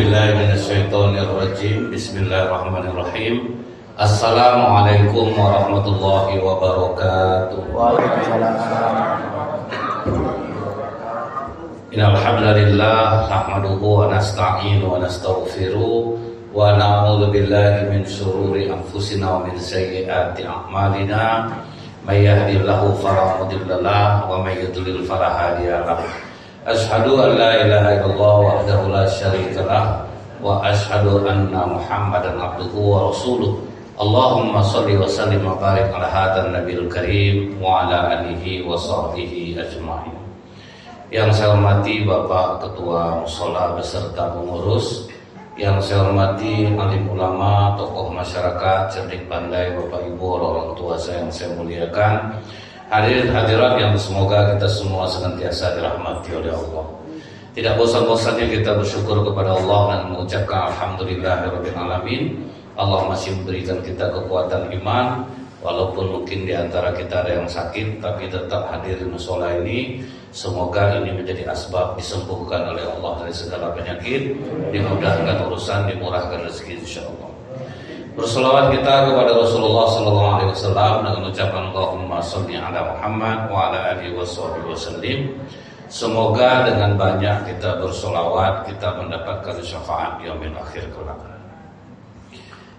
billahi minasyaitonir rajim. Bismillahirrahmanirrahim. Assalamualaikum warahmatullahi wabarakatuh. Waalaikumsalam. Innal hamdalillah nahmaduhu wa nasta'inu wa nastaghfiruh wa na'udzu billahi min shururi anfusina wa min sayyiati a'malina. May yahdihillahu fala mudilla lahu wa may yudlil fala hadiya lahu. Asyhadu an la ilaha illallah wahdahu la syarika lah wa asyhadu anna Muhammadan abduhu wa rasuluh. Allahumma shalli wa sallim wa barik ala hadzal nabiyil karim wa ala alihi wa sahbihi ajmain. Yang saya hormati Bapak Ketua Mushola beserta pengurus, yang saya hormati alim ulama, tokoh masyarakat, cerdik pandai, Bapak Ibu, orang tua saya yang saya muliakan, hadirin hadirat yang semoga kita semua senantiasa dirahmati oleh Allah. Tidak bosan-bosannya kita bersyukur kepada Allah dan mengucapkan alhamdulillahirabbil alamin. Allah masih memberikan kita kekuatan iman, walaupun mungkin di antara kita ada yang sakit, tapi tetap hadir di mushola ini. Semoga ini menjadi asbab disembuhkan oleh Allah dari segala penyakit, dimudahkan urusan, dimurahkan rezeki insyaallah. Berselawat kita kepada Rasulullah sallallahu alaihi wasallam dengan ucapan Allahumma shalli ala Muhammad wa ala alihi wasallim. Semoga dengan banyak kita berselawat kita mendapatkan syafaat yaumil akhir kelak.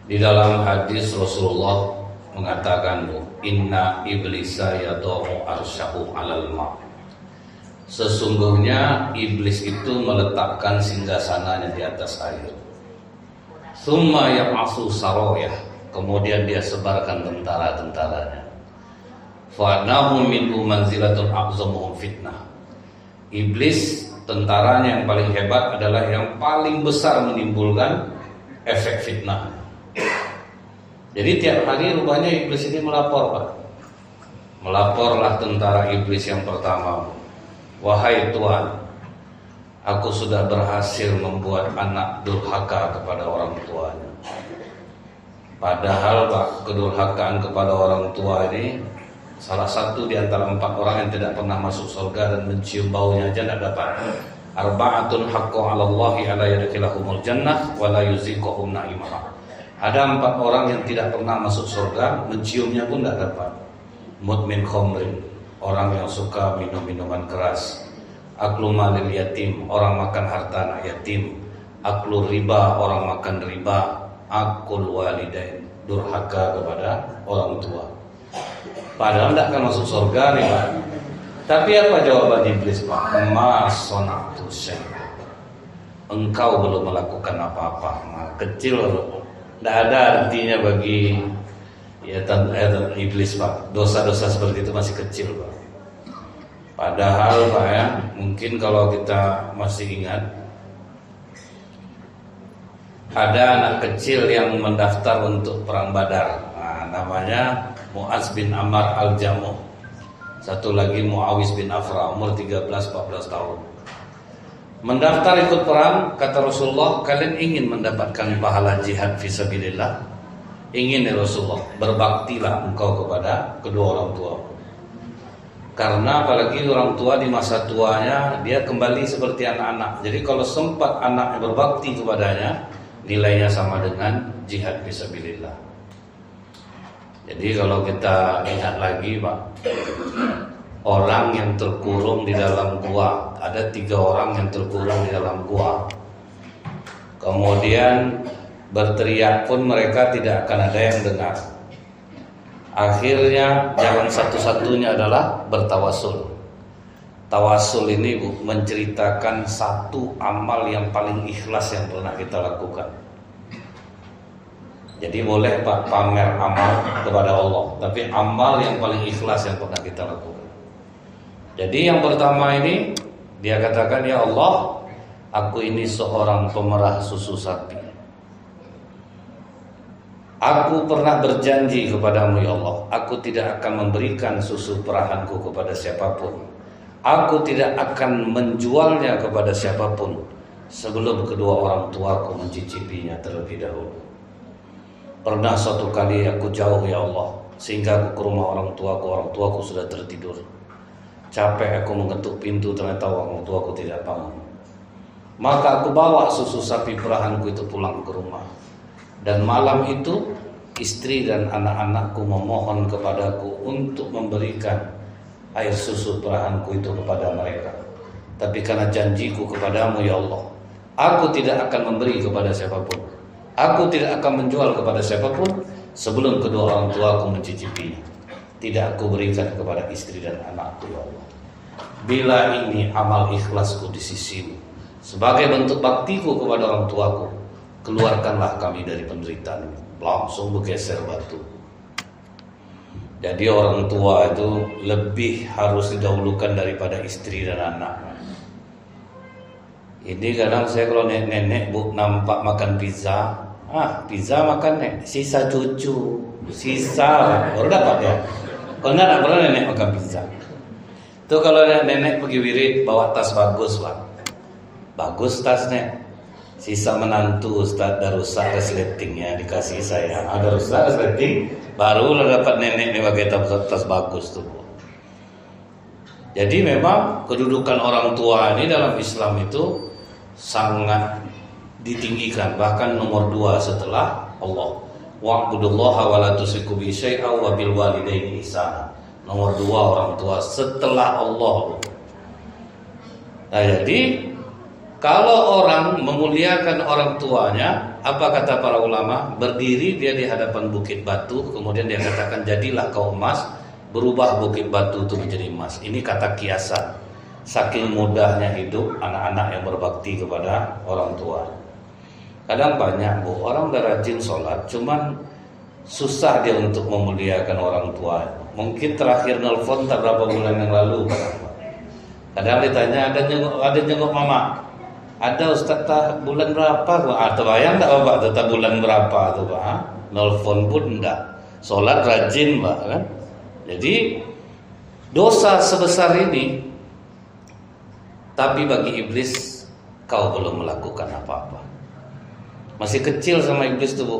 Di dalam hadis Rasulullah mengatakan, inna iblisa yad'u arsyahu 'alal ma'. Sesungguhnya iblis itu meletakkan singgasananya di atas air. Tsumma yab'atsu saroyah, kemudian dia sebarkan tentara-tentaranya. Fa'nahu minhu manzilatun a'zamuhum fitnah. Iblis, tentaranya yang paling hebat adalah yang paling besar menimbulkan efek fitnah. Jadi tiap hari rupanya iblis ini melapor, Pak. Melaporlah tentara iblis yang pertama. Wahai Tuhan, aku sudah berhasil membuat anak durhaka kepada orang tuanya. Padahal Pak, kedurhakaan kepada orang tua ini salah satu di antara 4 orang yang tidak pernah masuk surga dan mencium baunya aja tidak dapat. Arba'atun haqqu 'ala Allahi alla yadkhilahumul jannah wa la yuziquhum na'imaha. Ada 4 orang yang tidak pernah masuk surga, menciumnya pun tidak dapat. Mudmin khamrin, orang yang suka minum minuman keras. Aklu malil yatim, orang makan harta anak yatim. Aklu riba, orang makan riba. Akul walidain, durhaka kepada orang tua. Padahal tidak akan masuk surga nih Pak. Tapi apa jawaban iblis Pak? Ma sonatu syai'a. Engkau belum melakukan apa-apa. Kecil, tidak ada artinya bagi iblis Pak. Dosa-dosa seperti itu masih kecil Pak. Padahal Pak ya, mungkin kalau kita masih ingat, ada anak kecil yang mendaftar untuk perang Badar. Nah, namanya Mu'az bin Ammar al-Jamuh. Satu lagi Muawiz bin Afra, umur 13-14 tahun. Mendaftar ikut perang, kata Rasulullah, kalian ingin mendapatkan pahala jihad fisabilillah? Ingin ya Rasulullah, berbaktilah engkau kepada kedua orang tua. Karena apalagi orang tua di masa tuanya, dia kembali seperti anak-anak. Jadi kalau sempat anaknya berbakti kepadanya, nilainya sama dengan jihad fisabilillah. Jadi kalau kita ingat lagi Pak, orang yang terkurung di dalam gua, ada 3 orang yang terkurung di dalam gua. Kemudian berteriak pun mereka tidak akan ada yang dengar. Akhirnya jalan satu-satunya adalah bertawasul. Tawasul ini Bu, menceritakan satu amal yang paling ikhlas yang pernah kita lakukan. Jadi boleh Pak pamer amal kepada Allah, tapi amal yang paling ikhlas yang pernah kita lakukan. Jadi yang pertama ini dia katakan, ya Allah, aku ini seorang pemerah susu sapi. Aku pernah berjanji kepadamu ya Allah, aku tidak akan memberikan susu perahanku kepada siapapun. Aku tidak akan menjualnya kepada siapapun sebelum kedua orang tuaku mencicipinya terlebih dahulu. Pernah suatu kali aku jauh ya Allah, sehingga aku ke rumah orang tuaku sudah tertidur. Capek aku mengetuk pintu, ternyata orang tuaku tidak bangun. Maka aku bawa susu sapi perahanku itu pulang ke rumah. Dan malam itu istri dan anak-anakku memohon kepadaku untuk memberikan air susu perahanku itu kepada mereka. Tapi karena janjiku kepadamu ya Allah, aku tidak akan memberi kepada siapapun. Aku tidak akan menjual kepada siapapun sebelum kedua orang tuaku mencicipinya. Tidak aku berikan kepada istri dan anakku ya Allah. Bila ini amal ikhlasku di sisimu, sebagai bentuk baktiku kepada orang tuaku, keluarkanlah kami dari penderitaan ini. Langsung bergeser batu. Jadi orang tua itu lebih harus didahulukan daripada istri dan anak. Ini kadang saya kalau nenek bu nampak makan pizza, pizza makan nek, sisa cucu, sisa baru dapat ya. Kalau enggak pernah nenek makan pizza. Tuh kalau nenek pergi wirid bawa tas bagus pak, bagus tasnya. Sisa menantu Ustaz dah rusak resletingnya dikasih saya, ada rusak resleting, baru dapat nenek nih pakai tas bagus tuh. Jadi memang kedudukan orang tua ini dalam Islam itu sangat ditinggikan, bahkan nomor 2 setelah Allah. Wa'budullaha wa la tusyriku bihi syai'an wa bil walidaini ihsana. Nomor 2 orang tua setelah Allah. Nah, jadi kalau orang memuliakan orang tuanya, apa kata para ulama? Berdiri dia di hadapan bukit batu, kemudian dia katakan jadilah kau emas, berubah bukit batu itu menjadi emas. Ini kata kiasan. Saking mudahnya hidup anak-anak yang berbakti kepada orang tua. Kadang banyak bu, orang udah rajin sholat, cuman susah dia untuk memuliakan orang tua. Mungkin terakhir nelfon beberapa bulan yang lalu. Kadang ditanya ada jenguk mama. Ada Ustaz bulan berapa? Atau bayang tak bapak tetap bulan berapa tuh pak? Nelfon pun enggak. Sholat rajin pak kan? Jadi dosa sebesar ini, tapi bagi iblis kau belum melakukan apa-apa. Masih kecil sama iblis tuh bu.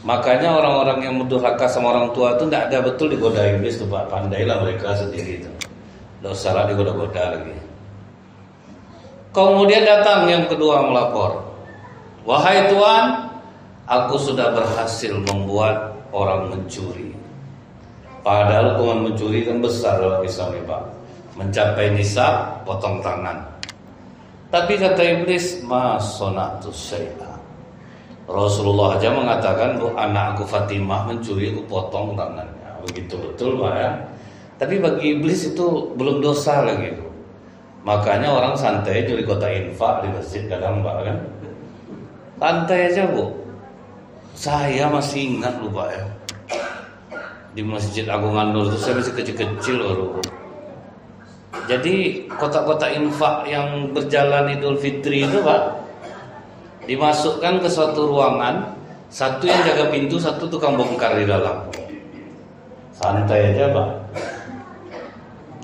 Makanya orang-orang yang mendurhaka sama orang tua itu tidak ada betul digoda iblis tuh pak. Pandailah mereka sendiri itu. Tidak usahlah digoda-goda lagi. Kemudian datang yang kedua melapor. Wahai Tuhan, aku sudah berhasil membuat orang mencuri. Padahal hukuman mencuri kan besar dalam Islam pak. Mencapai nisab, potong tangan. Tapi kata iblis, ma sonatu syai'a. Rasulullah aja mengatakan, bu anakku Fatimah mencuri, aku potong tangannya. Begitu betul pak ya. Tapi bagi iblis itu belum dosa lagi. Makanya orang santai curi kota infak di masjid kadang pak kan. Santai aja bu. Saya masih ingat lupa ya. Di Masjid Agung An-Nur itu saya masih kecil-kecil baru. Jadi kotak-kotak infak yang berjalan Idul Fitri itu pak, dimasukkan ke suatu ruangan, satu yang jaga pintu, satu tukang bongkar di dalam. Santai aja pak.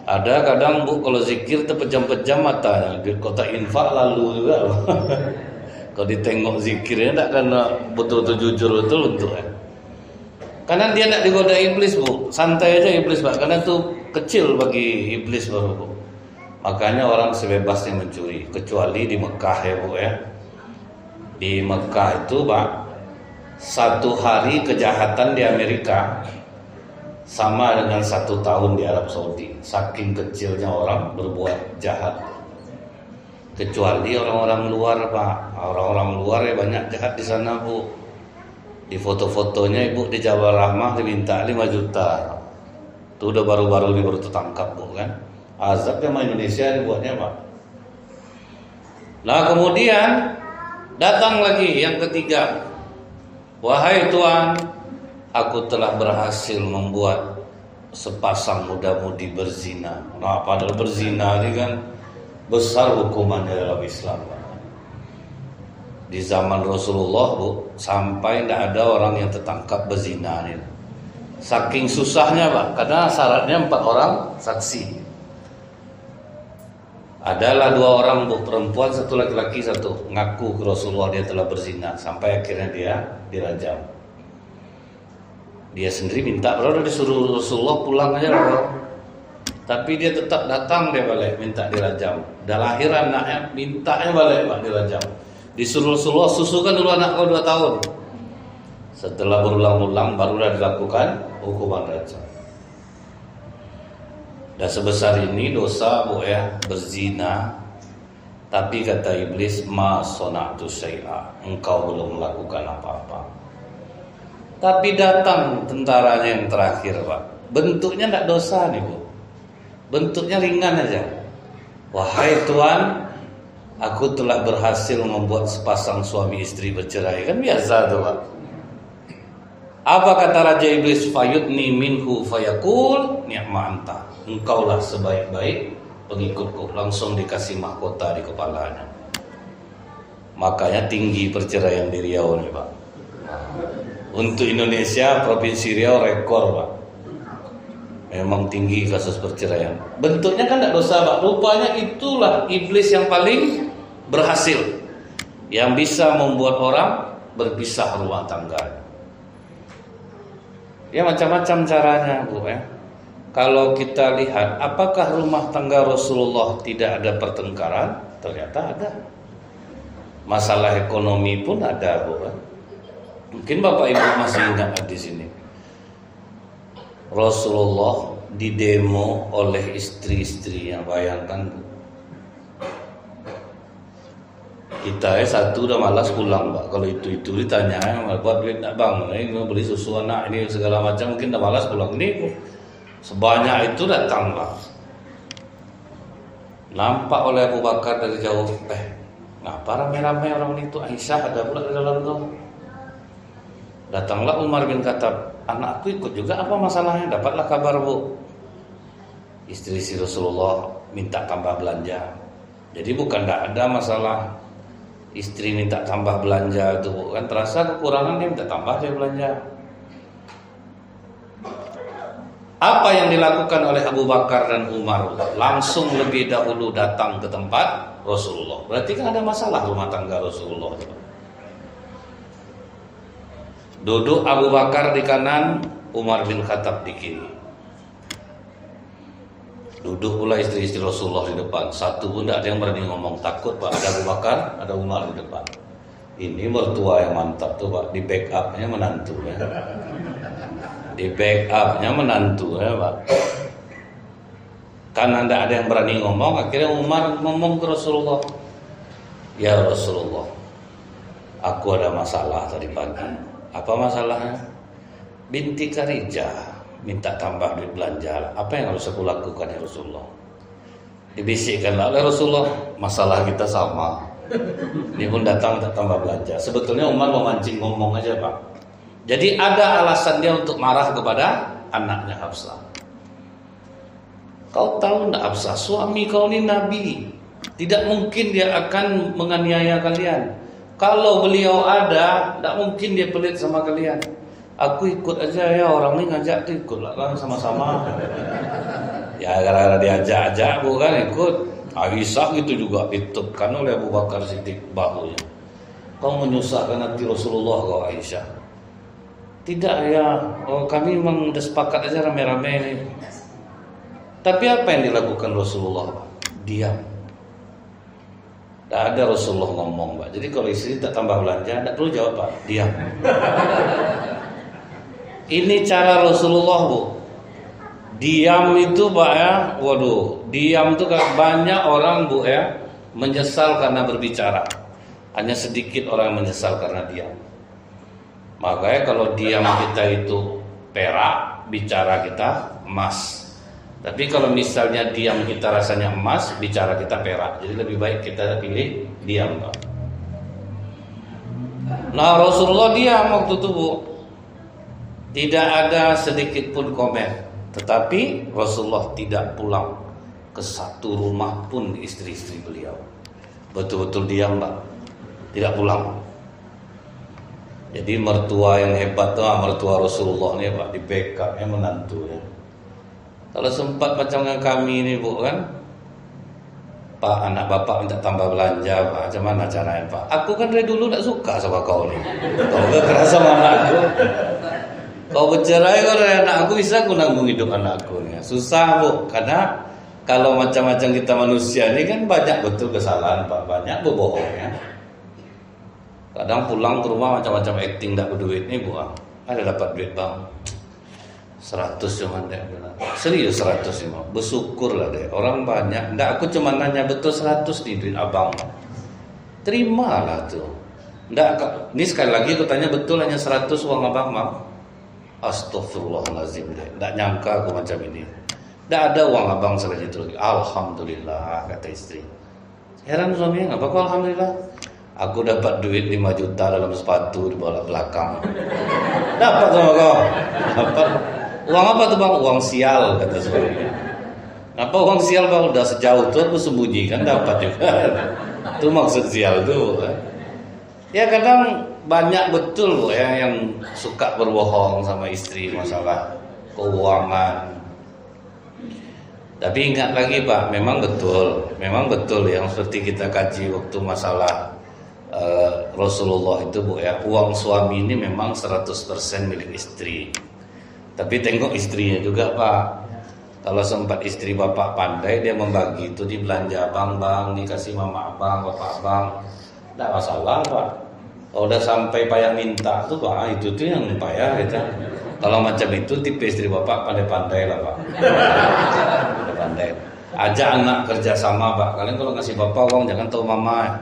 Ada kadang bu kalau zikir terpejam-pejam matanya, di kotak infak lalu juga. Kalau ditengok zikirnya tak kena betul-betul jujur betul ya. Karena dia tidak digoda iblis bu, santai aja iblis pak. Karena itu kecil bagi iblis baru bu. Makanya orang sebebasnya mencuri, kecuali di Mekah ya bu ya. Di Mekah itu pak, 1 hari kejahatan di Amerika sama dengan 1 tahun di Arab Saudi. Saking kecilnya orang berbuat jahat. Kecuali orang-orang luar pak, orang-orang luar ya banyak jahat di sana bu. Di foto-fotonya ibu di Jabal Rahmah diminta 5 juta. Itu udah baru-baru baru tertangkap bu kan. Azab sama Indonesia dibuatnya pak. Nah kemudian datang lagi yang ketiga. Wahai Tuhan, aku telah berhasil membuat sepasang muda-mudi berzina. Nah padahal berzina ini kan besar hukumannya dalam Islam pak. Di zaman Rasulullah bu, sampai tidak ada orang yang tertangkap berzina ini. Saking susahnya pak, karena syaratnya 4 orang saksi. Adalah 2 orang bu, perempuan 1 laki-laki 1 ngaku ke Rasulullah dia telah berzina, sampai akhirnya dia dirajam. Dia sendiri minta, kalau udah disuruh Rasulullah pulang aja loh. Tapi dia tetap datang dia balik minta dirajam. Dah lahir anaknya mintanya balik Pak dirajam. Disuruh susu kan dulu anak kau 2 tahun. Setelah berulang-ulang barulah dilakukan hukuman rajam. Dan sebesar ini dosa Bu ya, berzina. Tapi kata iblis, ma sona'tu syai'a, engkau belum melakukan apa-apa. Tapi datang tentaranya yang terakhir Pak. Bentuknya tidak dosa nih Bu. Bentuknya ringan aja. Wahai Tuhan, aku telah berhasil membuat sepasang suami istri bercerai. Kan biasa tuh Pak. Apa kata Raja Iblis? Fayudni minhu fayaqul ni'ma anta. Engkaulah sebaik-baik pengikutku. Langsung dikasih mahkota di kepalanya. Makanya tinggi perceraian di Riau nih Pak. Untuk Indonesia, Provinsi Riau rekor Pak. Memang tinggi kasus perceraian. Bentuknya kan tidak dosa Pak. Rupanya itulah iblis yang paling berhasil, yang bisa membuat orang berpisah rumah tangga. Ya macam-macam caranya Bu ya. Kalau kita lihat, apakah rumah tangga Rasulullah tidak ada pertengkaran? Ternyata ada. Masalah ekonomi pun ada Bu ya. Mungkin Bapak Ibu masih ingat di sini. Rasulullah didemo oleh istri-istrinya, bayangkan Bu. Kita satu udah malas pulang Pak. Kalau itu ditanya, buat duit nak bang, ini mau beli susu anak ini segala macam, mungkin udah malas pulang. Ini Bu, sebanyak itu datang Pak. Nampak oleh Abu Bakar dari jauh, ngapa rame-rame orang itu? Aisyah ada pula di dalam tuh. Datanglah Umar bin Khattab, anakku ikut juga, apa masalahnya? Dapatlah kabar Bu, istri si Rasulullah minta tambah belanja. Jadi bukan tidak ada masalah istri minta tambah belanja itu, kan terasa kekurangan dia minta tambah dia belanja. Apa yang dilakukan oleh Abu Bakar dan Umar? Langsung lebih dahulu datang ke tempat Rasulullah. Berarti kan ada masalah rumah tangga Rasulullah. Duduk Abu Bakar di kanan, Umar bin Khattab di kiri. Duduk pula istri-istri Rasulullah di depan. Satu pun tidak ada yang berani ngomong, takut Pak. Ada Abu Bakar, ada Umar di depan. Ini mertua yang mantap tuh Pak. Di backupnya menantu ya. Di backupnya menantu ya Pak. Karena tidak ada yang berani ngomong, akhirnya Umar ngomong ke Rasulullah, ya Rasulullah, aku ada masalah tadi pagi. Apa masalahnya? Binti Kharijah minta tambah duit belanja. Apa yang harus aku lakukan ya Rasulullah? Dibisikkanlah oleh Rasulullah, masalah kita sama. Dia pun datang minta tambah belanja. Sebetulnya Umar memancing ngomong aja Pak. Jadi ada alasan dia untuk marah kepada anaknya Hafsah. Kau tahu enggak Hafsah, suami kau ini nabi. Tidak mungkin dia akan menganiaya kalian. Kalau beliau ada, tidak mungkin dia pelit sama kalian. Aku ikut aja ya, orang ini ngajak tuh ikut lah sama-sama. Ya gara-gara diajak-ajak bukan ikut. Aisyah gitu juga ditutupkan oleh Abu Bakar Siddiq bahunya. Kau menyusahkan hati Rasulullah kau Aisyah. Tidak ya, kami memang udah sepakat aja rame-rame ini. Tapi apa yang dilakukan Rasulullah? Diam. Tak ada Rasulullah ngomong Pak. Jadi kalau istri tak tambah belanja, tak perlu jawab Pak, diam. Ini cara Rasulullah Bu. Diam itu Pak ya, waduh, diam itu kan banyak orang Bu ya menyesal karena berbicara. Hanya sedikit orang yang menyesal karena diam. Makanya kalau diam kita itu perak, bicara kita emas. Tapi kalau misalnya diam kita rasanya emas, bicara kita perak. Jadi lebih baik kita pilih diam Pak. Nah Rasulullah diam waktu itu Bu. Tidak ada sedikit pun komen. Tetapi Rasulullah tidak pulang ke satu rumah pun istri-istri beliau. Betul-betul diam Pak. Tidak pulang. Jadi mertua yang hebat tuh mertua Rasulullah ini Pak, di backupnya menantu ya. Kalau sempat macam dengan kami ini Bu kan, Pak anak bapak minta tambah belanja Pak, macam mana caranya Pak? Aku kan dari dulu tak suka sama kau nih. Kau gak keras sama anakku. Kau bercerai kau dari anak aku, bisa aku nanggung hidup anakku nih. Susah Bu, karena kalau macam-macam kita manusia ini kan banyak betul kesalahan Pak, banyak berbohongnya. Kadang pulang ke rumah macam-macam acting tak berduit nih Bu. Ada dapat duit Bang, 100 cuman deh. Serius 100 nih Bang. Bersyukurlah deh, orang banyak. Nggak, aku cuma nanya betul 100 nih duit abang. Terimalah tuh. Nggak, ini sekali lagi aku tanya betul hanya 100 uang abang Bang. Astagfirullahaladzim deh. Nggak nyangka aku macam ini. Nggak ada uang abang selain itu lagi. Alhamdulillah, kata istri. Heran suaminya, nggak apa-apa alhamdulillah. Aku dapat duit 5 juta dalam sepatu di bawah belakang. Dapat sama kau. Dapat. Uang apa tuh Bang? Uang sial, kata suaminya. Apa uang sial Bang? Udah sejauh tuh aku sembunyikan dapat juga. Itu maksud sial tuh. Ya kadang banyak betul Bu ya yang suka berbohong sama istri masalah keuangan. Tapi ingat lagi Pak, memang betul yang seperti kita kaji waktu masalah Rasulullah itu Bu ya, uang suami ini memang 100% milik istri. Tapi tengok istrinya juga Pak. Kalau sempat istri bapak pandai, dia membagi itu di belanja abang, dikasih mama abang, bapak abang, tidak masalah Pak. Kalau udah sampai payah minta tuh Pak, itu tuh yang payah kita. Kalau macam itu tipe istri bapak pandai-pandai lah Pak. Pandai-pandai. Ajak anak kerja sama Pak. Kalian kalau ngasih bapak uang jangan tahu mama.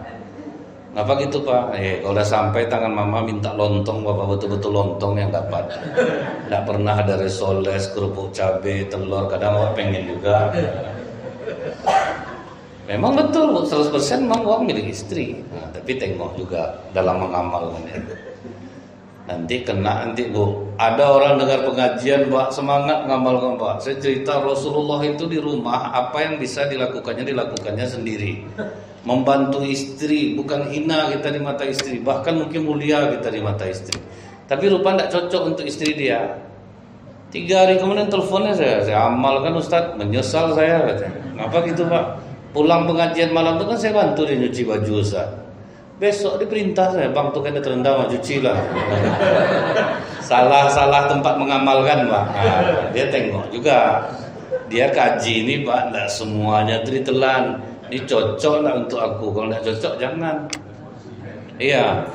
Kenapa gitu Pak? Kalau udah sampai tangan mama minta lontong, bapak betul-betul lontong yang dapat. Tidak pernah ada risoles, kerupuk cabai, telur. Kadang bapak pengen juga. Memang betul 100% memang uang milik istri. Nah, tapi tengok juga dalam mengamalkan itu. Nanti kena Bu. Ada orang dengar pengajian Pak, semangat ngamalkan Pak. Saya cerita Rasulullah itu di rumah, apa yang bisa dilakukannya sendiri. Membantu istri, bukan hina kita di mata istri, bahkan mungkin mulia kita di mata istri. Tapi rupa tidak cocok untuk istri dia. 3 hari kemudian teleponnya saya amalkan Ustaz, menyesal saya katanya. Kenapa gitu Pak? Pulang pengajian malam itu kan saya bantu dia nyuci baju Ustaz. Besok diperintah saya, Bang tuh kena terendam, cuci lah. Salah tempat mengamalkan Pak. Nah, dia tengok juga. Dia kaji ini Pak, tidak semuanya ditelan. Ini cocok nggak untuk aku? Kalau nggak cocok jangan. Iya.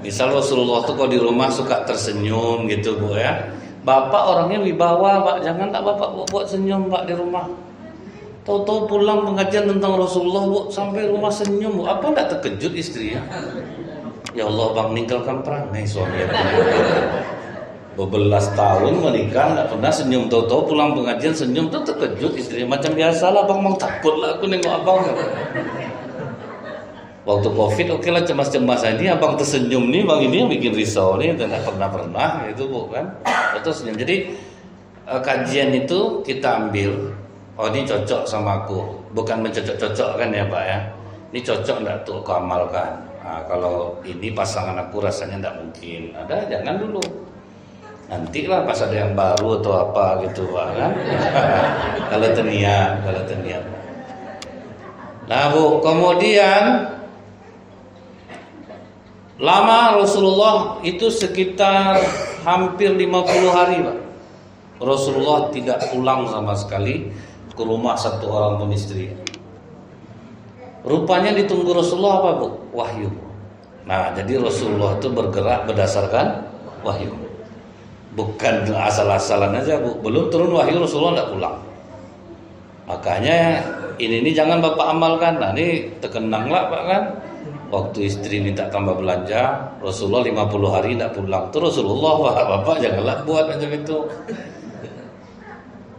Misal Rasulullah tuh kalau di rumah suka tersenyum gitu Bu ya. Bapak orangnya wibawa Pak, jangan tak bapak buat senyum Pak di rumah. Tahu-tahu pulang pengajian tentang Rasulullah Bu, sampai rumah senyum Bu. Apa enggak terkejut istrinya? Ya Allah Bang, ninggalkan perangai suami aku. Bebelas tahun menikah enggak pernah senyum, tahu-tahu pulang pengajian senyum tuh terkejut istrinya. Macam biasalah Bang, mau takut lah aku nengok abang. Waktu Covid oke lah cemas-cemas ini abang tersenyum nih Bang, ini yang bikin risau nih, tidak pernah itu Bu kan. Terus senyum. Jadi kajian itu kita ambil. Oh ini cocok sama aku, bukan mencocok-cocokkan ya Pak ya. Ini cocok enggak tuh aku amalkan. Nah, kalau ini pasangan aku rasanya enggak mungkin. Ada jangan dulu. Nantilah pas ada yang baru atau apa gitu Pak kan. Kalau tenian. Nah Bu, kemudian lama Rasulullah itu sekitar hampir 50 hari Pak. Rasulullah tidak pulang sama sekali ke rumah satu orang pun istri. Rupanya ditunggu Rasulullah apa Bu? Wahyu. Nah jadi Rasulullah itu bergerak berdasarkan wahyu. Bukan asal-asalan aja Bu. Belum turun wahyu Rasulullah tidak pulang. Makanya ini jangan Bapak amalkan. Nah ini terkenanglah Pak kan. Waktu istri minta tambah belanja, Rasulullah 50 hari tidak pulang. Itu Rasulullah Bapak janganlah buat macam itu.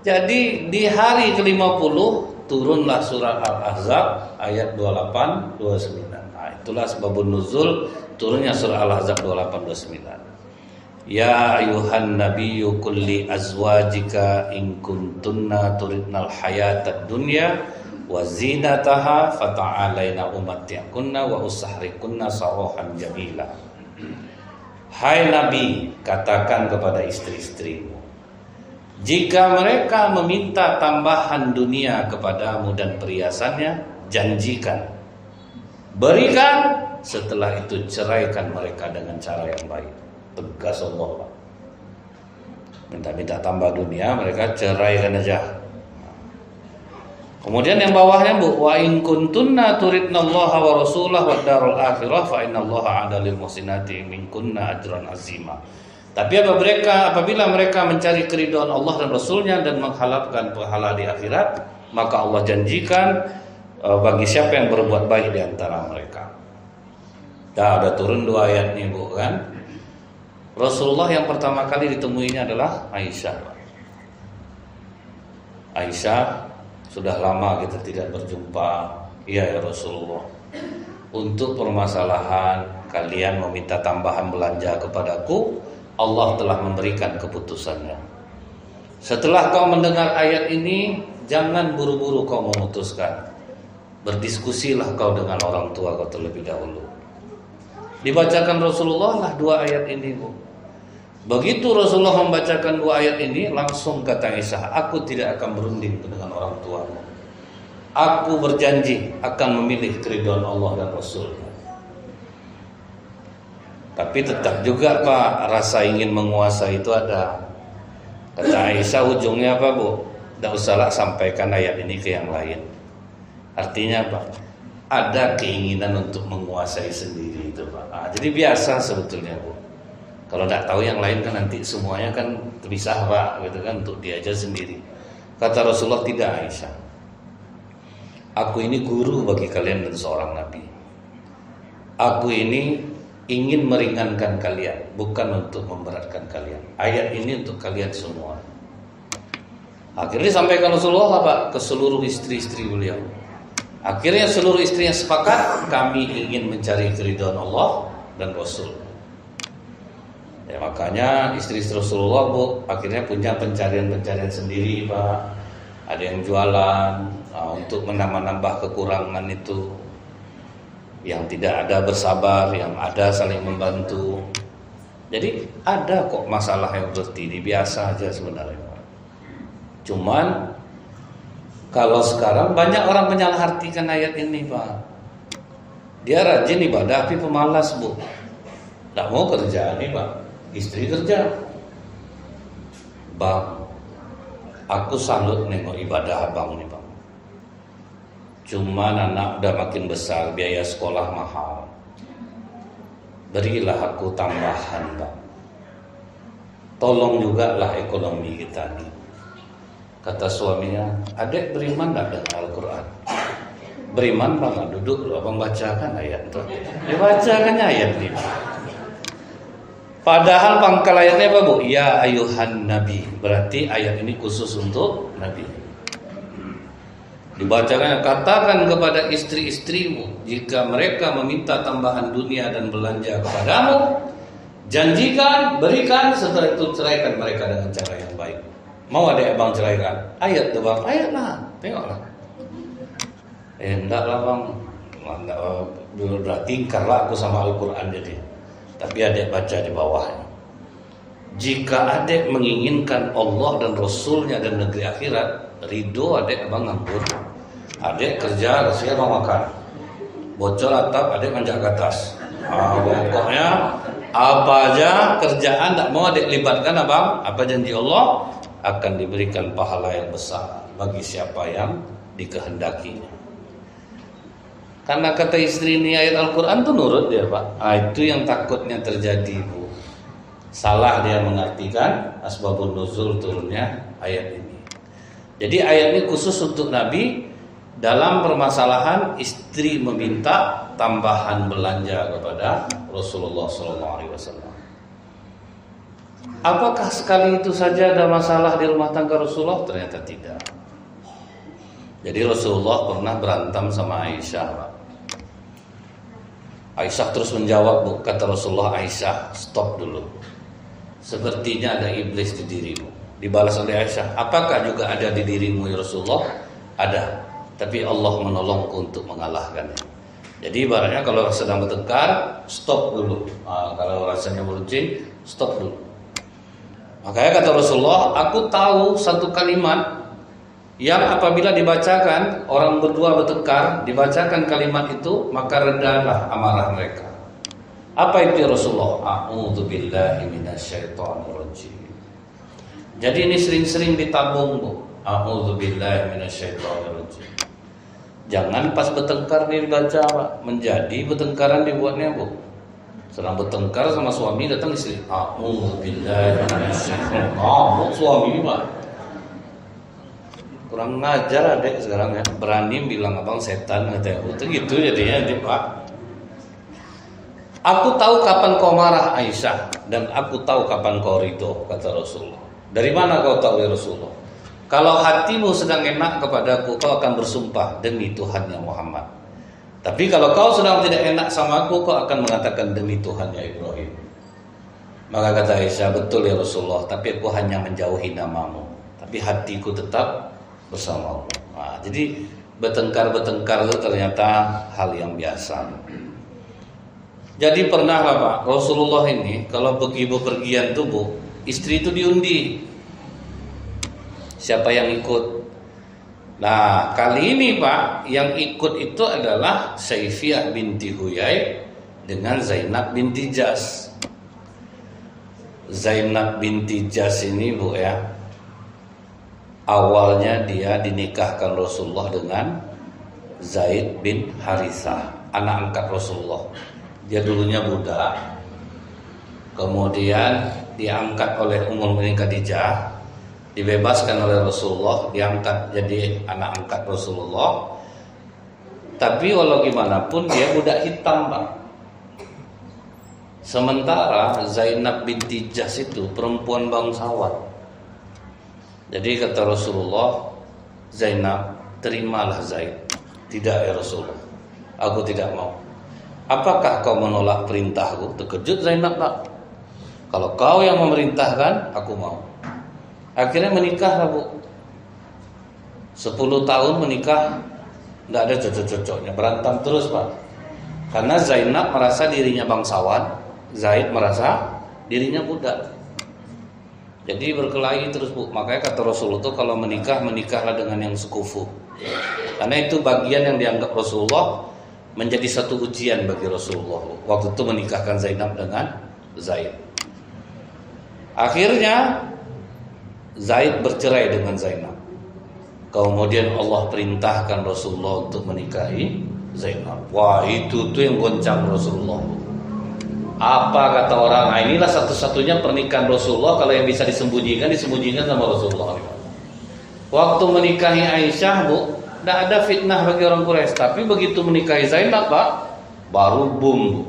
Jadi di hari ke-50 turunlah surah Al-Ahzab ayat 28-29. Nah, itulah sebabun nuzul turunnya surah Al-Ahzab 28-29. Ya ayuhan nabiyyu kulli azwajika in kuntunna turidnal hayatad dunya wa zinataha fata'alaina umatti'kunna wa usahrikunna sarahan jamila. Hai Nabi, katakan kepada istri-istrimu, jika mereka meminta tambahan dunia kepadamu dan perhiasannya, janjikan, berikan, setelah itu ceraikan mereka dengan cara yang baik. Tegas Allah Pak. minta tambah dunia, mereka ceraikan aja. Kemudian yang bawahnya Bu, wa in kuntunna turidnallaha wa rasulahu wad darul akhirah fa innallaha 'ada lil muhsinati minkunna ajran azima. Tapi apabila mereka mencari keridhaan Allah dan Rasulnya dan mengharapkan pahala di akhirat, maka Allah janjikan bagi siapa yang berbuat baik di antara mereka. Dah ada turun 2 ayat nih Bu kan. Rasulullah yang pertama kali ditemuinya adalah Aisyah. Aisyah, sudah lama kita tidak berjumpa. Iya ya Rasulullah, untuk permasalahan kalian meminta tambahan belanja kepadaku, Allah telah memberikan keputusannya. Setelah kau mendengar ayat ini, jangan buru-buru kau memutuskan. Berdiskusilah kau dengan orang tua kau terlebih dahulu. Dibacakan Rasulullah lah 2 ayat ini Bu. Begitu Rasulullah membacakan 2 ayat ini, langsung kata Aisyah, aku tidak akan berunding dengan orang tuamu. Aku berjanji akan memilih keridhaan Allah dan Rasulnya. Tapi tetap juga Pak, rasa ingin menguasai itu ada. Kata Aisyah, ujungnya apa Bu? Tidak usahlah sampaikan ayat ini ke yang lain. Artinya apa? Ada keinginan untuk menguasai sendiri itu Pak. Jadi biasa sebetulnya Bu. Kalau tidak tahu yang lain kan nanti semuanya kan terpisah Pak, gitu kan, untuk dia aja sendiri. Kata Rasulullah, tidak Aisyah. Aku ini guru bagi kalian dan seorang nabi. Aku ini ingin meringankan kalian, bukan untuk memberatkan kalian. Ayat ini untuk kalian semua. Akhirnya disampaikan Rasulullah Pak ke seluruh istri-istri beliau. Akhirnya seluruh istrinya sepakat, kami ingin mencari keridhaan Allah dan Rasul. Ya, makanya istri-istri Rasulullah Bu akhirnya punya pencarian-pencarian sendiri Pak. Ada yang jualan untuk menambah kekurangan itu. Yang tidak ada bersabar, yang ada saling membantu. Jadi ada kok masalah yang seperti ini, biasa aja sebenarnya Pak. Cuman kalau sekarang banyak orang menyalahartikan ayat ini Pak. Dia rajin ibadah tapi pemalas Bu. Tidak mau kerja nih Pak. Istri kerja. Bang, aku salut nengok ibadah abang nih Bang. Cuman anak udah makin besar, biaya sekolah mahal. Berilah aku tambahan Bang. Tolong juga lah ekonomi kita nih. Kata suaminya, adek beriman gak dengan Al-Quran? Beriman Bang, duduk dulu abang bacakan ayat itu. Dibacakan ayat ini. Padahal pangkal ayatnya apa Bu? Ya ayuhan nabi. Berarti ayat ini khusus untuk nabi. Dibacakan, katakan kepada istri-istrimu, jika mereka meminta tambahan dunia dan belanja kepadamu, janjikan, berikan, setelah itu ceraikan mereka dengan cara yang baik. Mau ada abang ceraikan? Ayat tuh Bang, ayat lah, tengoklah. Enggak lah Bang, berarti ingkarlah aku sama Al-Quran jadi. Tapi adek baca di bawahnya. Jika adek menginginkan Allah dan Rasulnya dan negeri akhirat, ridho adek abang nganggur. Adek kerja, Rasulnya abang makan. Bocor atap, adek manjat ke atas. Pokoknya apa aja kerjaan tak mau adek libatkan abang. Apa janji Allah? Akan diberikan pahala yang besar bagi siapa yang dikehendakinya. Karena kata istri ini ayat Al-Quran tuh nurut dia Pak. Itu yang takutnya terjadi Bu. Salah dia mengartikan asbabun nuzul turunnya ayat ini. Jadi ayat ini khusus untuk Nabi dalam permasalahan istri meminta tambahan belanja kepada Rasulullah SAW. Apakah sekali itu saja ada masalah di rumah tangga Rasulullah? Ternyata tidak. Jadi Rasulullah pernah berantem sama Aisyah Pak. Aisyah terus menjawab Bu. Kata Rasulullah, Aisyah stop dulu. Sepertinya ada iblis di dirimu. Dibalas oleh Aisyah, apakah juga ada di dirimu ya Rasulullah? Ada. Tapi Allah menolongku untuk mengalahkannya. Jadi ibaratnya kalau sedang bertengkar, stop dulu. Kalau rasanya meruncing, stop dulu. Makanya kata Rasulullah, aku tahu satu kalimat yang apabila dibacakan, orang berdua bertengkar, dibacakan kalimat itu, maka redalah amarah mereka. Apa itu ya Rasulullah? A'udzubillahi minasyaitonirrajim. Jadi ini sering-sering ditabung, Bu. A'udzubillahi minasyaitonirrajim. Jangan pas bertengkar dibaca, Pak. Menjadi bertengkaran dibuatnya, Bu. Sedang bertengkar sama suami, datang istri. A'udzubillahi minasyaitonirrajim. Suami, Pak. Kurang ngajar adek sekarang ya. Berani bilang abang setan katanya. Itu gitu jadinya, Pak. Aku tahu kapan kau marah Aisyah, dan aku tahu kapan kau ridho, kata Rasulullah. Dari mana kau tahu ya Rasulullah? Kalau hatimu sedang enak kepadaku, kau akan bersumpah demi Tuhannya Muhammad. Tapi kalau kau sedang tidak enak sama aku, kau akan mengatakan demi Tuhannya Ibrahim. Maka kata Aisyah, betul ya Rasulullah, tapi aku hanya menjauhi namamu, tapi hatiku tetap bersama Allah. Nah, jadi bertengkar itu ternyata hal yang biasa. Jadi pernah lah Pak, Rasulullah ini kalau pergi bepergian tuh Bu, istri itu diundi siapa yang ikut. Nah kali ini Pak, yang ikut itu adalah Saifiyah binti Huyai dengan Zainab binti Jas. Zainab binti Jas ini Bu ya, awalnya dia dinikahkan Rasulullah dengan Zaid bin Harithah, anak angkat Rasulullah. Dia dulunya budak, kemudian diangkat oleh Ummul Mukminin Khadijah, dibebaskan oleh Rasulullah, diangkat jadi anak angkat Rasulullah. Tapi walau gimana pun dia budak hitam Pak. Sementara Zainab binti Jas itu perempuan bangsawan. Jadi kata Rasulullah, Zainab, terimalah Zaid. Tidak ya Rasulullah, aku tidak mau. Apakah kau menolak perintahku? Terkejut Zainab Pak. Kalau kau yang memerintahkan, aku mau. Akhirnya menikah Bu. 10 tahun menikah, tidak ada cocok-cocoknya, berantem terus Pak. Karena Zainab merasa dirinya bangsawan, Zaid merasa dirinya budak. Jadi berkelahi terus Bu. Makanya kata Rasulullah itu kalau menikah, menikahlah dengan yang sekufu. Karena itu bagian yang dianggap Rasulullah menjadi satu ujian bagi Rasulullah waktu itu menikahkan Zainab dengan Zaid. Akhirnya Zaid bercerai dengan Zainab. Kemudian Allah perintahkan Rasulullah untuk menikahi Zainab. Wah, itu tuh yang goncang Rasulullah. Apa kata orang? Nah, inilah satu-satunya pernikahan Rasulullah kalau yang bisa disembunyikan sama Rasulullah. Waktu menikahi Aisyah Bu, tidak ada fitnah bagi orang Quraisy. Tapi begitu menikahi Zainab Pak, baru boom.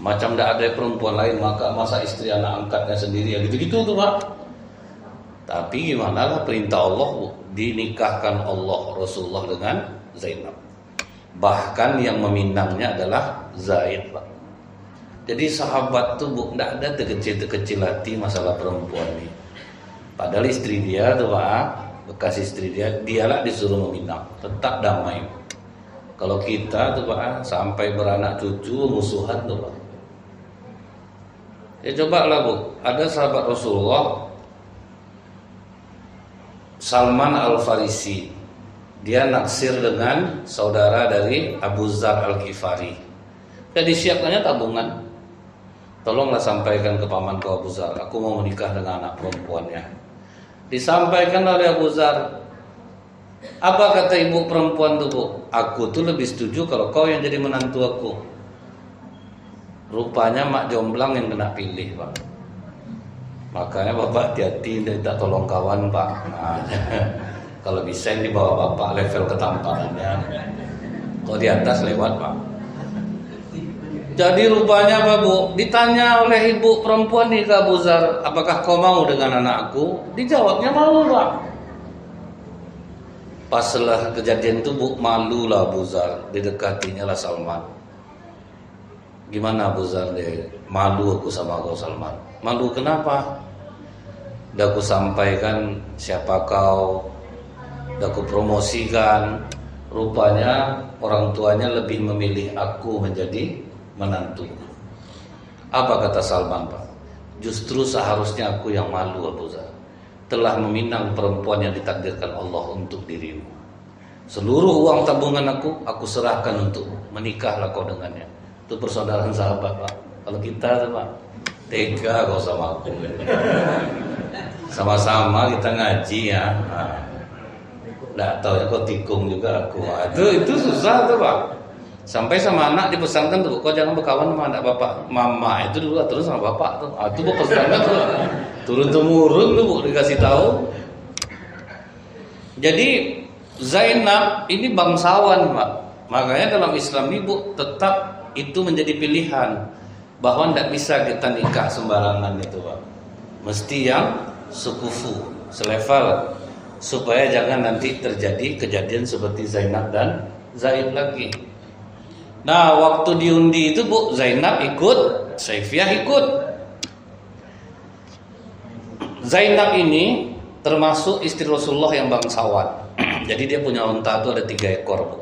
Macam tidak ada perempuan lain, masa istri anak angkatnya sendiri ya gitu-gitu tuh Pak. Tapi gimana lah perintah Allah Bu, dinikahkan Allah Rasulullah dengan Zainab. Bahkan yang meminangnya adalah Zaid Pak. Jadi sahabat tuh Bu, tidak ada terkecil hati masalah perempuan ini. Padahal istri dia tuh Pak, bekas istri dia, dialah disuruh meminang, tetap damai. Kalau kita tuh Pak, sampai beranak cucu musuhan tuh Pak. Ya coba lah Bu, ada sahabat Rasulullah Salman Al-Farisi, dia naksir dengan saudara dari Abu Dzar Al-Ghifari. Jadi siapkannya tabungan, tolonglah sampaikan ke pamanku Abu Dzar, aku mau menikah dengan anak perempuannya. Disampaikan oleh Abu Dzar. Apa kata ibu perempuan itu Bu? Aku tuh lebih setuju kalau kau yang jadi menantu aku. Rupanya mak jomblang yang kena pilih Pak. Makanya bapak hati-hati, tidak tolong kawan Pak. Nah, kalau bisa yang dibawa bapak level ketampanannya. Kalau di atas lewat Pak. Jadi rupanya Pak Bu, ditanya oleh ibu perempuan nih ke Abu Dzar, apakah kau mau dengan anakku? Dijawabnya malu Pak. Pas setelah kejadian itu Bu, malu lah Abu Dzar, didekatinya lah Salman. Gimana Abu Dzar deh? Malu aku sama kau Salman. Malu kenapa? Udah aku sampaikan siapa kau, udah aku promosikan. Rupanya orang tuanya lebih memilih aku menjadi menantu. Apa kata Salman Pak? Justru seharusnya aku yang malu Abu Dzar, telah meminang perempuan yang ditakdirkan Allah untuk dirimu. Seluruh uang tabungan aku serahkan untuk menikahlah kau dengannya. Itu persaudaraan sahabat Pak. Kalau kita tuh Pak, tega kau sama aku. Sama-sama kita ngaji ya. Nggak tahu ya kok tikung juga aku. Itu susah tuh Pak. Sampai sama anak dipesankan tuh, kau jangan berkawan sama anak bapak, mama itu dulu terus sama bapak tuh. Itu pesannya tuh turun temurun tuh Bu, dikasih tahu. Jadi Zainab ini bangsawan Pak. Makanya dalam Islam ini Bu tetap itu menjadi pilihan bahwa tidak bisa kita nikah sembarangan itu Pak. Mesti yang sekufu, selevel, supaya jangan nanti terjadi kejadian seperti Zainab dan Zaid lagi. Nah, waktu diundi itu Bu, Zainab ikut, Saifiyah ikut. Zainab ini termasuk istri Rasulullah yang bangsawan. Jadi dia punya unta itu ada 3 ekor Bu.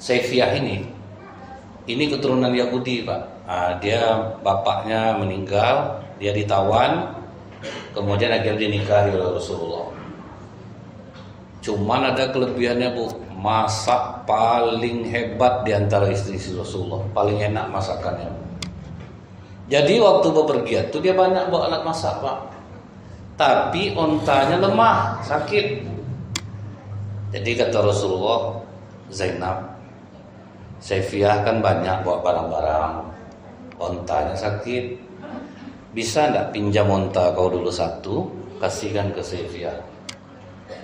Saifiyah ini keturunan Yahudi Pak. Nah, dia bapaknya meninggal, dia ditawan, kemudian akhirnya dinikahi oleh Rasulullah. Cuman ada kelebihannya Bu, masak paling hebat di antara istri-istri Rasulullah, paling enak masakannya. Jadi waktu bepergian tuh dia banyak bawa alat masak Pak. Tapi ontanya lemah, sakit. Jadi kata Rasulullah, Zainab, Saifiyah kan banyak bawa barang-barang, ontanya sakit. Bisa enggak pinjam onta kau dulu 1, kasihkan ke Saifiyah.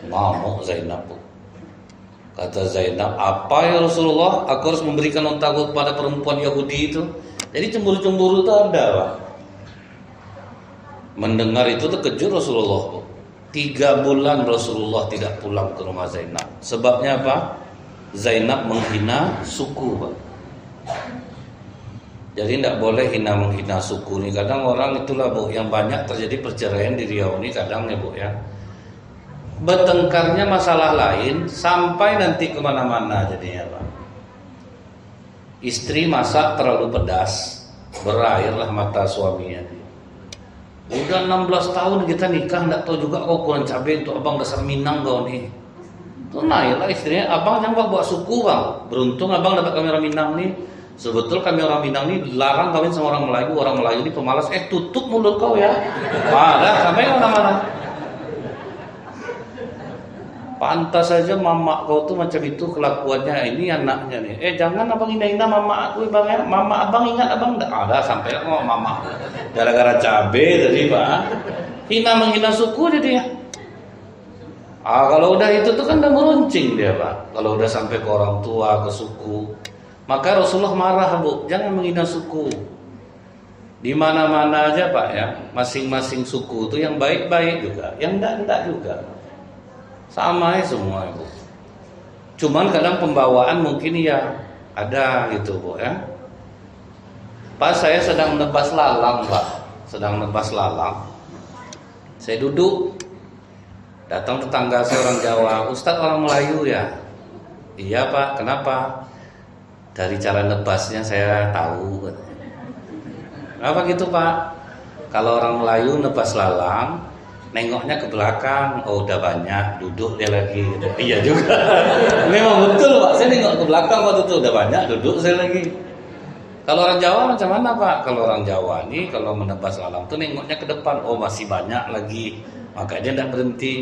Ngamuk Zainab Bu. Kata Zainab, apa ya Rasulullah, aku harus memberikan ontaku kepada perempuan Yahudi itu. Jadi cemburu-cemburu itu ada Pak. Mendengar itu terkejut Rasulullah Bu. 3 bulan Rasulullah tidak pulang ke rumah Zainab. Sebabnya apa? Zainab menghina suku Pak. Jadi tidak boleh menghina suku nih. Kadang orang itulah Bu, yang banyak terjadi perceraian di Riau ini kadang ya Bu ya. Bertengkarnya masalah lain sampai nanti kemana-mana jadinya Pak. Istri masak terlalu pedas, berairlah mata suaminya. Udah 16 tahun kita nikah, nggak tahu juga kau kurang cabai untuk abang dasar Minang kau nih. Tuh naiklah istrinya, abang jangan bawa suku Bang. Beruntung abang dapat kamera Minang nih. Sebetul kami orang Minang nih larang kawin sama orang Melayu ini pemalas. Tutup mulut kau ya. Dah sampai kemana-mana. Pantas saja mama kau tuh macam itu kelakuannya, ini anaknya nih. Jangan abang hina-hina mama aku Bang ya. Mama abang ingat abang enggak ada sampai kok mama. Gara-gara cabe tadi Pak. Menghina suku jadi ya. Kalau udah itu tuh kan udah meruncing dia Pak. Kalau udah sampai ke orang tua, ke suku. Maka Rasulullah marah Bu, jangan menghina suku. Di mana-mana aja Pak ya. Masing-masing suku itu yang baik-baik juga, yang enggak juga. Sama ya semua Bu. Cuman kadang pembawaan mungkin ya ada gitu Bu ya. Pas saya sedang nebas lalang Pak, saya duduk, datang tetangga saya orang Jawa, Ustadz orang Melayu ya. Iya Pak, kenapa? Dari cara nebasnya saya tahu. Kenapa gitu Pak? Kalau orang Melayu nebas lalang, nengoknya ke belakang, oh udah banyak, duduk dia lagi. Iya juga. Memang betul Pak, saya nengok ke belakang waktu itu udah banyak, duduk saya lagi. Kalau orang Jawa macam mana Pak? Kalau orang Jawa nih kalau menebas lalang tuh nengoknya ke depan, oh masih banyak lagi, makanya dia tidak berhenti.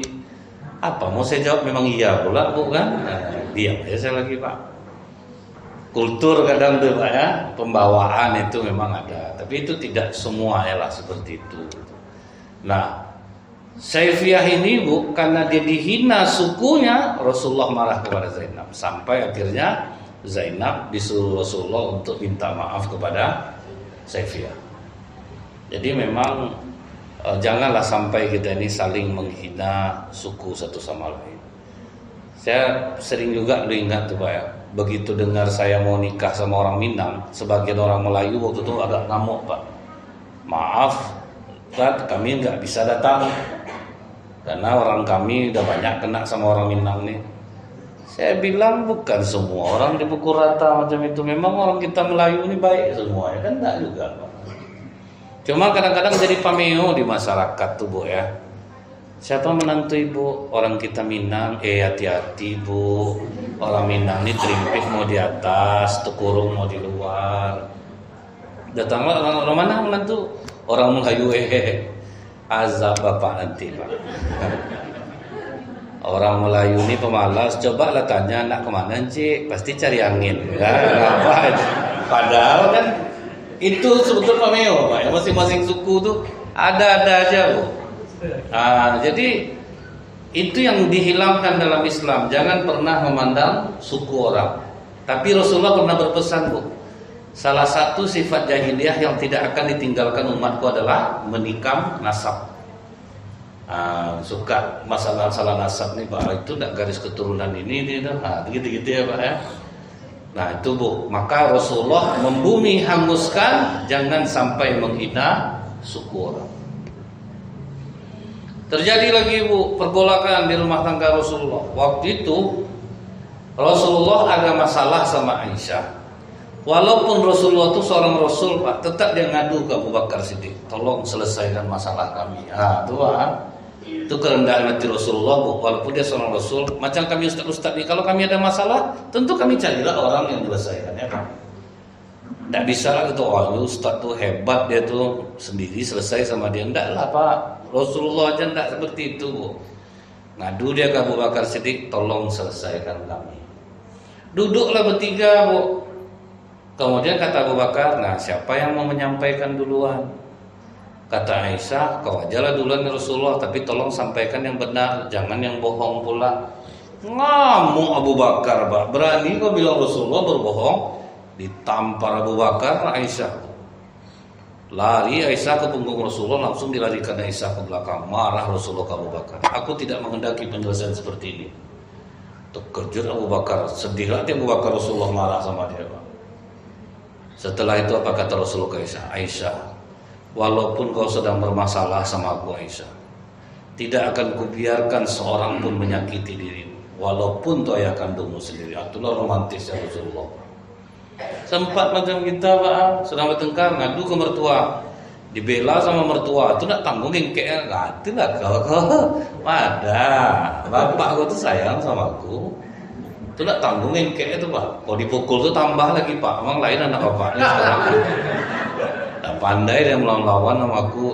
Apa mau saya jawab? Memang iya pula Bu kan? Diam aja saya lagi Pak. Kultur kadang tuh Pak ya, pembawaan itu memang ada, tapi itu tidak semua ya lah seperti itu. Nah, Saifiyah ini Bu, karena dia dihina sukunya, Rasulullah marah kepada Zainab. Sampai akhirnya Zainab disuruh Rasulullah untuk minta maaf kepada Saifiyah. Jadi memang janganlah sampai kita ini saling menghina suku satu sama lain. Saya sering juga ingat tuh Pak ya, begitu dengar saya mau nikah sama orang Minang, sebagian orang Melayu waktu itu agak ngamuk Pak. Maaf, Ustaz, kami nggak bisa datang karena orang kami udah banyak kena sama orang Minang nih. Saya bilang bukan semua orang dipukul rata macam itu. Memang orang kita Melayu ini baik semua ya kan, enggak juga Pak. Cuma kadang-kadang jadi pameo di masyarakat tuh Bu ya. Siapa menantu ibu? Orang kita Minang, hati-hati Bu. Orang Minang ini terimpit mau di atas, tekurung mau di luar. Datanglah orang mana menantu? Orang Melayu azab bapak nanti Pak. Orang Melayu ini pemalas, cobalah tanya nak kemana Cik, pasti cari angin. Apa? Padahal kan itu sebetulnya pameo Pak, ya masing-masing suku tuh ada-ada aja Bu. Jadi itu yang dihilangkan dalam Islam, jangan pernah memandang suku orang. Tapi Rasulullah pernah berpesan Bu, salah satu sifat jahiliyah yang tidak akan ditinggalkan umatku adalah menikam nasab. Suka masalah nasab nih Pak, itu tidak garis keturunan ini gitu ya Pak ya. Nah itu Bu, maka Rasulullah membumi hanguskan, jangan sampai menghina suku orang. Terjadi lagi Bu, pergolakan di rumah tangga Rasulullah. Waktu itu Rasulullah ada masalah sama Aisyah. Walaupun Rasulullah itu seorang Rasul Pak, tetap dia ngadu ke Abu Bakar Siddiq, tolong selesaikan masalah kami. Itu kerendahan hati Rasulullah Bu. Walaupun dia seorang Rasul, macam kami ustaz-ustaz ini, kalau kami ada masalah, tentu kami carilah orang yang menyelesaikan ya Pak. Tidak bisa lah gitu, ustaz tuh hebat, dia tuh sendiri selesai sama dia. Tidak lah Pak, Rasulullah aja tidak seperti itu Bu. Ngadu dia ke Abu Bakar Siddiq, tolong selesaikan kami. Duduklah bertiga Bu. Kemudian kata Abu Bakar, nah siapa yang mau menyampaikan duluan? Kata Aisyah, kau ajalah duluan ya Rasulullah, tapi tolong sampaikan yang benar, jangan yang bohong pula. Ngamuk Abu Bakar Pak, berani kau bilang Rasulullah berbohong? Ditampar Abu Bakar Aisyah. Lari Aisyah ke punggung Rasulullah, langsung dilarikan Aisyah ke belakang. Marah Rasulullah ke Abu Bakar, aku tidak menghendaki penyelesaian seperti ini. Terkejut Abu Bakar, sedihlah Abu Bakar, Rasulullah marah sama dia Pak. Setelah itu apa kata Rasulullah ke Aisyah? Aisyah, walaupun kau sedang bermasalah sama aku Aisyah, tidak akan kubiarkan seorang pun menyakiti dirimu, walaupun itu ayah kandungmu sendiri. Itulah romantisnya Rasulullah. Sempat macam kita Pak, sedang bertengkar, ngadu ke mertua, dibela sama mertua, itu nak tanggung gengkeknya. Itulah kau ada bapak kau tuh sayang sama aku, itu nak tanggung gengkeknya tuh Pak. Kalau dipukul tuh tambah lagi Pak, emang lain anak bapaknya sekarang. Pandai dia melawan sama aku.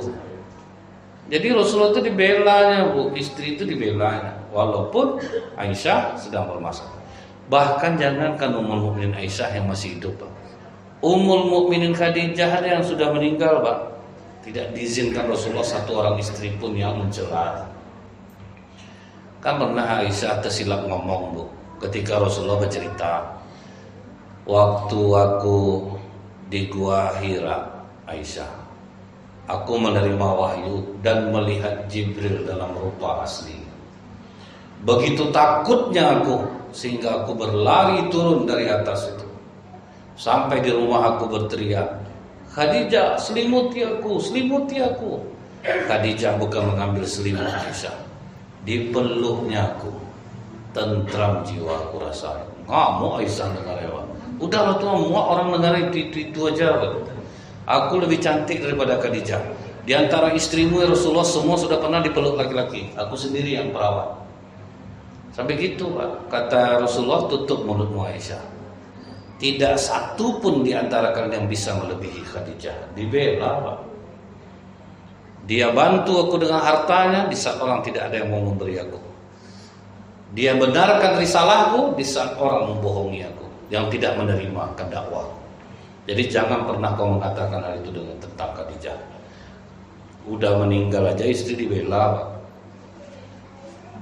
Jadi Rasulullah itu dibelanya Bu, istri itu dibelanya, walaupun Aisyah sedang bermasalah. Bahkan jangankan Ummul Mukminin Aisyah yang masih hidup Pak, Ummul Mukminin Khadijah yang sudah meninggal Pak, tidak diizinkan Rasulullah satu orang istri pun yang mencela. Kan pernah Aisyah tersilap ngomong Bu, ketika Rasulullah bercerita, waktu aku di Gua Hira Aisyah, aku menerima wahyu dan melihat Jibril dalam rupa asli. Begitu takutnya aku, sehingga aku berlari turun dari atas itu. Sampai di rumah aku berteriak, Khadijah, selimuti aku, selimuti aku. Khadijah bukan mengambil selimut Aisyah, dipeluknya aku. Tentram jiwa aku rasa. Ngamuk Aisyah dengar ya Pak. Udahlah tuh, semua orang dengar itu aja Pak. Aku lebih cantik daripada Khadijah. Di antara istrimu ya Rasulullah, semua sudah pernah dipeluk laki-laki, aku sendiri yang perawat. Sampai gitu Pak, kata Rasulullah, tutup mulutmu Aisyah. Tidak satu pun di antara kalian yang bisa melebihi Khadijah. Dibela Pak. Dia bantu aku dengan hartanya di saat orang tidak ada yang mau memberi aku. Dia benarkan risalahku di saat orang membohongi aku, yang tidak menerima dakwah. Jadi jangan pernah kau mengatakan hal itu dengan tentang Khadijah. Udah meninggal aja istri dibela Pak.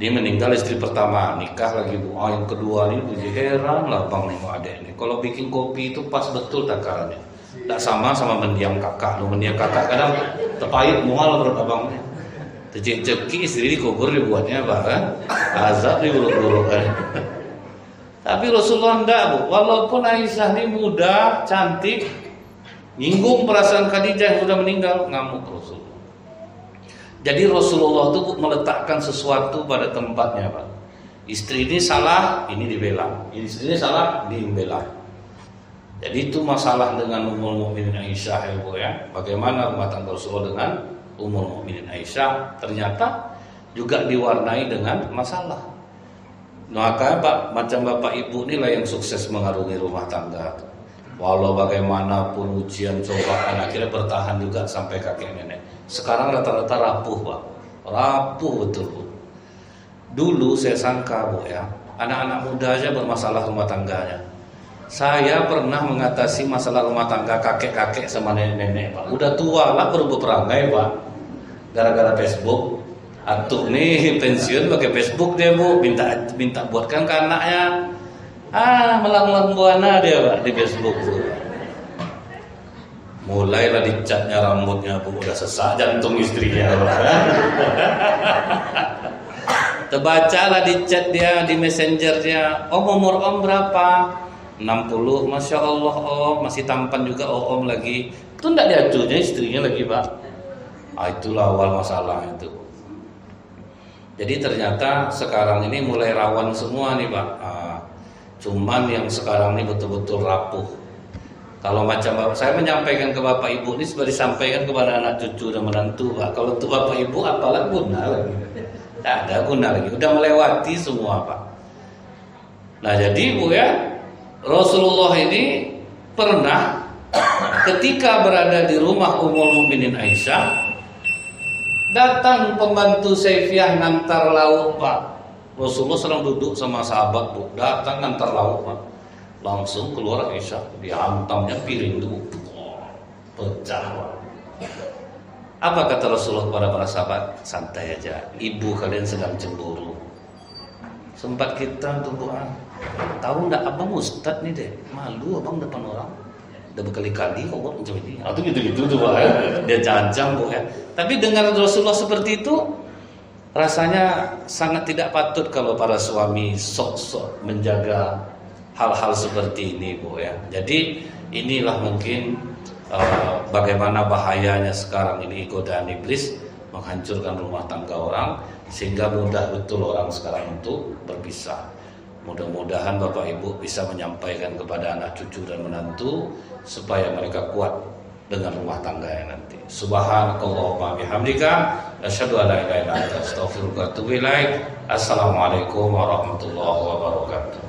Dia meninggal istri pertama, nikah lagi Bu. Yang kedua ini Bu, heran lah Bang nengok adek ini. Kalau bikin kopi itu pas betul takarannya. Tak sama mendiam kakak. Mendiam kakak kadang terpahit mual menurut abangnya. Tercek-ceki istri dikubur dibuatnya Pak kan. Azab diburuk-buruk kan. Tapi Rasulullah enggak Bu. Walaupun Aisyah ini muda, cantik, nyinggung perasaan Khadijah yang sudah meninggal, ngamuk Rasulullah. Jadi Rasulullah itu meletakkan sesuatu pada tempatnya Pak. Istri ini salah, ini dibela. Istri ini salah, dibela. Jadi itu masalah dengan Ummul Mukminin Aisyah ya Bu ya. Bagaimana rumah tangga Rasulullah dengan Ummul Mukminin Aisyah, ternyata juga diwarnai dengan masalah. Maka Pak, macam bapak ibu inilah yang sukses mengarungi rumah tangga. Walau bagaimanapun ujian cobaan akhirnya bertahan juga sampai kakek nenek. Sekarang rata-rata rapuh Pak, rapuh betul Bu. Dulu saya sangka Bu ya, anak-anak muda aja bermasalah rumah tangganya. Saya pernah mengatasi masalah rumah tangga kakek-kakek sama nenek-nenek Pak. Udah tua lah baru berperangai Pak. Gara-gara Facebook. Atuk nih pensiun pakai Facebook dia Bu, minta buatkan ke anaknya. Melang-lang buana dia Pak di Facebook Bu. Mulailah dicatnya rambutnya Bu, udah sesak jantung istrinya Pak. Terbacalah di chat dia, di messenger dia, umur om berapa? 60, Masya Allah om, masih tampan juga om lagi. Itu enggak diacunya istrinya lagi Pak. Itulah awal masalah itu. Jadi ternyata sekarang ini mulai rawan semua nih Pak. Cuman yang sekarang ini betul-betul rapuh. Kalau macam Bapak, saya menyampaikan ke Bapak Ibu ini seperti disampaikan kepada anak cucu dan menantu Pak. Kalau untuk Bapak Ibu apalah guna lagi. Tidak ada guna lagi. Udah melewati semua Pak. Nah jadi Bu ya, Rasulullah ini pernah ketika berada di rumah Ummul Mukminin Aisyah, datang pembantu Saifiyah ngantar lauk Pak. Rasulullah sedang duduk sama sahabat Bu, datang ngantar lauk Pak. Langsung keluar Aisyah, dihantamnya piring itu, pecah Pak. Apa kata Rasulullah kepada para sahabat? Santai aja, ibu kalian sedang cemburu. Sempat kita untuk doa. Tahu enggak abang ustad nih deh, malu abang depan orang. Udah berkali-kali kok macam ini. Atau gitu-gitu tuh Pak ya. Dia cancang Bu ya. Tapi dengar Rasulullah seperti itu, rasanya sangat tidak patut kalau para suami sok-sok menjaga hal-hal seperti ini Bu ya. Jadi inilah mungkin bagaimana bahayanya sekarang ini godaan iblis menghancurkan rumah tangga orang, sehingga mudah betul orang sekarang untuk berpisah. Mudah-mudahan Bapak Ibu bisa menyampaikan kepada anak cucu dan menantu supaya mereka kuat dengan rumah tangganya nanti. Subhanakallahumma bihamdika asyhadu an la ilaha illa anta astaghfiruka wa atubu ilaik. Assalamualaikum warahmatullahi wabarakatuh.